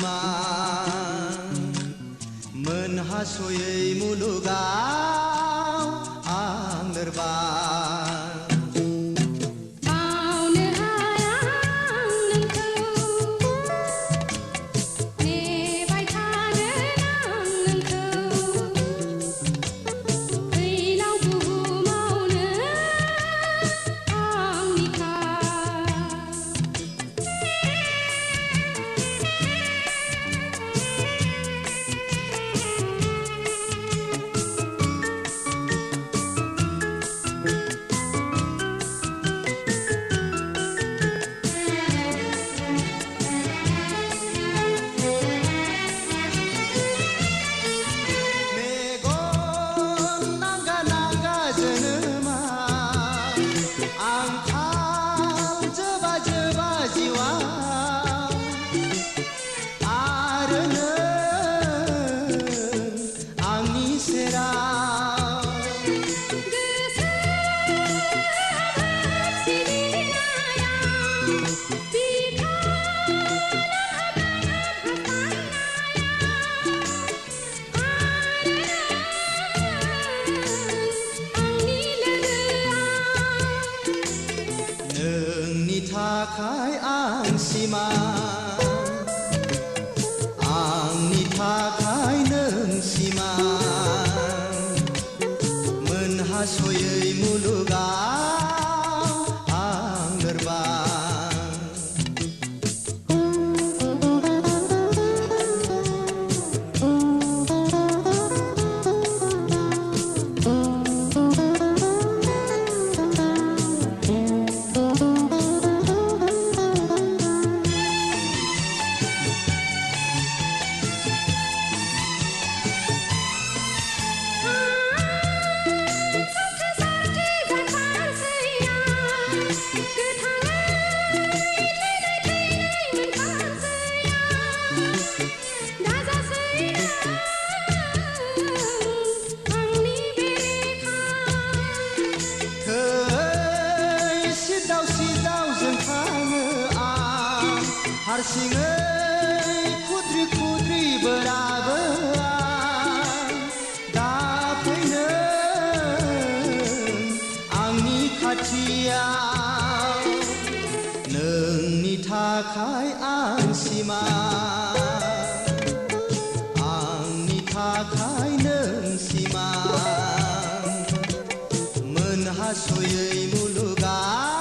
सिमां मोनहास'यै मुलुगाव आं लोरबां बावनो हाया आं नोंखौ नेबाय थागोन आं नोंखौ फैलाव बुहुमावनो आंनिखा नोंनि थाखाय आं सिमां आंनि थाखाय नों सिमां मोनहास'यै मुलुगाव आं लोरबां हारसिङै खुद्रि खुद्रि बोराबो आं दा फैनो आंनि खाथियाव नोंनि थाखाय आं सिमां आंनि थाखाय नों सिमां मोनहास'यै मुलुगाव